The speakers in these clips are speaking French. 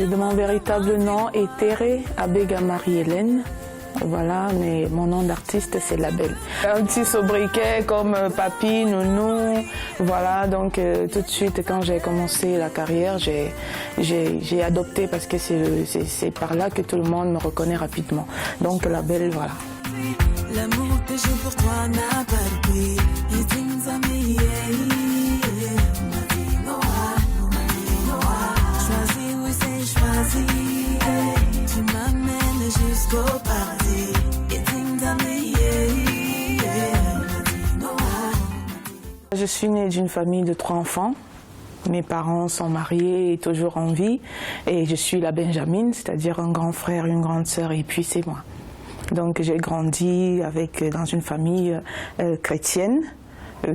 De mon véritable nom est Tere Abega Marie-Hélène. Voilà, mais mon nom d'artiste c'est Label. Un petit sobriquet comme Papi, Nounou, voilà, donc tout de suite quand j'ai commencé la carrière, j'ai adopté parce que c'est par là que tout le monde me reconnaît rapidement. Donc Label, voilà. L'amour que j'ai pour toi n'a pas de prix. Choisis, oui c'est choisi. Tu m'amènes jusqu'au paradis. Je suis née d'une famille de 3 enfants. Mes parents sont mariés et toujours en vie. Et je suis la Benjamine, c'est-à-dire un grand frère, une grande sœur et puis c'est moi. Donc j'ai grandi dans une famille chrétienne,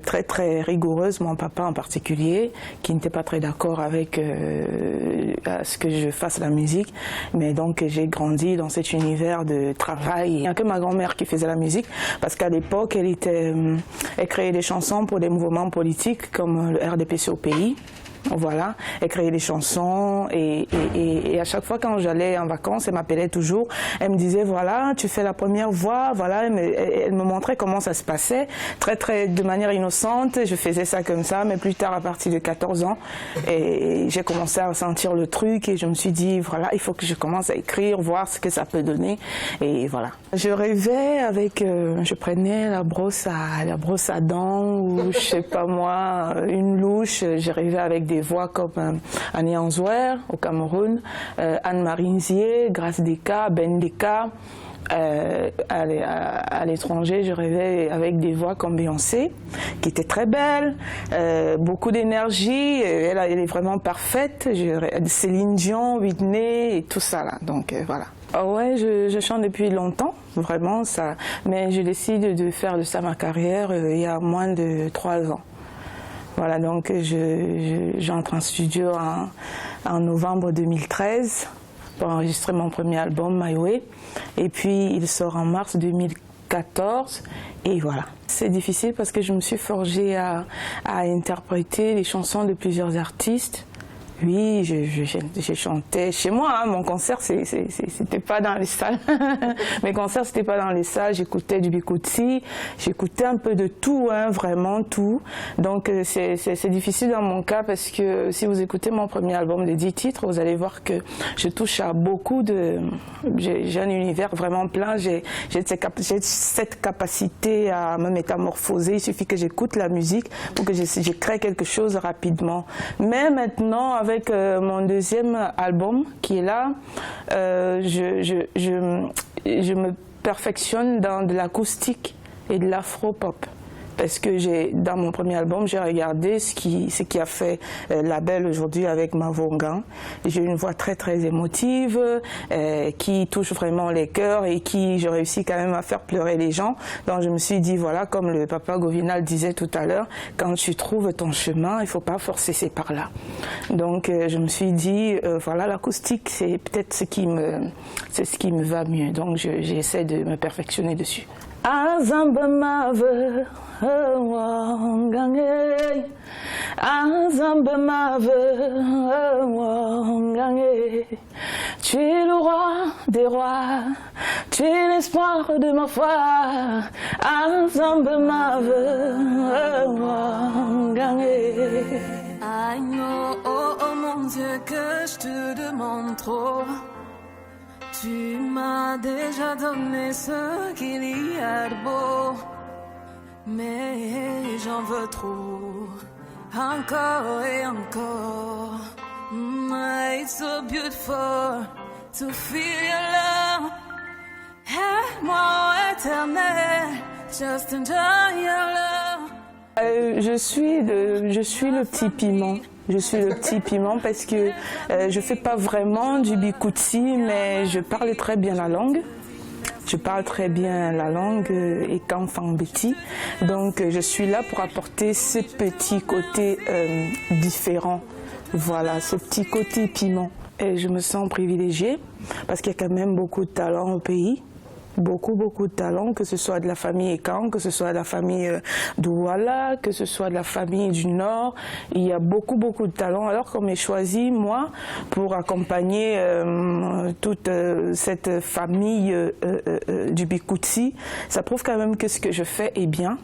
très très rigoureuse, mon papa en particulier, qui n'était pas très d'accord avec à ce que je fasse la musique. Mais donc j'ai grandi dans cet univers de travail. Il n'y a que ma grand-mère qui faisait la musique, parce qu'à l'époque, elle créait des chansons pour des mouvements politiques comme le RDPC au pays. Voilà, elle créait des chansons et à chaque fois quand j'allais en vacances, elle m'appelait toujours, elle me disait voilà, tu fais la première voix, voilà, elle me montrait comment ça se passait, de manière innocente, je faisais ça comme ça, mais plus tard à partir de 14 ans, et j'ai commencé à sentir le truc et je me suis dit voilà, il faut que je commence à écrire, voir ce que ça peut donner et voilà. Je rêvais avec, je prenais la brosse à dents ou je sais pas moi, une louche, je rêvais avec des voix comme Annie Answer au Cameroun, Anne-Marie Nzié, Grace Deka, Ben Deka. À l'étranger, je rêvais avec des voix comme Beyoncé, qui était très belle, beaucoup d'énergie, elle est vraiment parfaite. Céline Dion, Whitney et tout ça là, donc voilà. Oh ouais, je chante depuis longtemps, vraiment ça, mais je décide de faire de ça ma carrière il y a moins de 3 ans. Voilà, donc j'entre en studio en novembre 2013 pour enregistrer mon premier album, My Way. Et puis il sort en mars 2014 et voilà. C'est difficile parce que je me suis forgée à interpréter les chansons de plusieurs artistes. Oui, j'ai chanté chez moi, hein, mon concert c'était pas dans les salles. Mes concerts c'était pas dans les salles, j'écoutais du Bikutsi, j'écoutais un peu de tout, hein, vraiment tout. Donc c'est difficile dans mon cas parce que si vous écoutez mon premier album de 10 titres, vous allez voir que je touche à beaucoup de... J'ai un univers vraiment plein, j'ai cette capacité à me métamorphoser, il suffit que j'écoute la musique pour que je crée quelque chose rapidement. Mais maintenant, avec mon deuxième album qui est là, je me perfectionne dans de l'acoustique et de l'afro-pop. Parce que dans mon premier album, j'ai regardé ce qui a fait Label aujourd'hui avec Mavongan. J'ai une voix très très émotive, qui touche vraiment les cœurs et je réussis quand même à faire pleurer les gens. Donc je me suis dit, voilà, comme le papa Govinal disait tout à l'heure, quand tu trouves ton chemin, il ne faut pas forcer, c'est par là. Donc je me suis dit, voilà, l'acoustique, c'est peut-être ce qui me va mieux. Donc j'essaie de me perfectionner dessus. Azamba mave, wangange. Azamba mave, wangange. Tu es le roi des rois, tu es l'espoir de ma foi. Azamba mave, wangange. I know, oh mon Dieu, que je te demande trop. Tu m'as déjà donné ce qu'il y a de beau, mais j'en veux trop, encore et encore. It's so beautiful to feel your love. Aime-moi éternel, just enjoy your love. Je suis le petit piment. Je suis le petit piment parce que je fais pas vraiment du Bikutsi, mais je parle très bien la langue. Je parle très bien la langue et Kanfang-Beti. Donc je suis là pour apporter ce petit côté différent. Voilà, ce petit côté piment. Et je me sens privilégiée parce qu'il y a quand même beaucoup de talent au pays. beaucoup de talents, que ce soit de la famille Ekan, que ce soit de la famille Douala, que ce soit de la famille du Nord. Il y a beaucoup de talents. Alors qu'on m'ait choisi, moi, pour accompagner toute cette famille du Bikutsi, ça prouve quand même que ce que je fais est bien.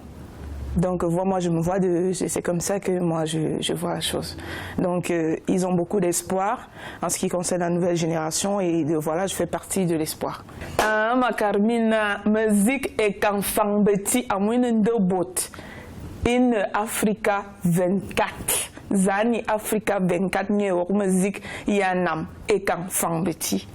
Donc moi je me vois, c'est comme ça que moi je vois la chose. Donc ils ont beaucoup d'espoir en ce qui concerne la nouvelle génération et voilà, je fais partie de l'espoir. Ma Carmina, musique et qu'enfant petit à moins de bot. In Africa 24. Zani Africa 24 nye musique yanam et qu'enfant petit.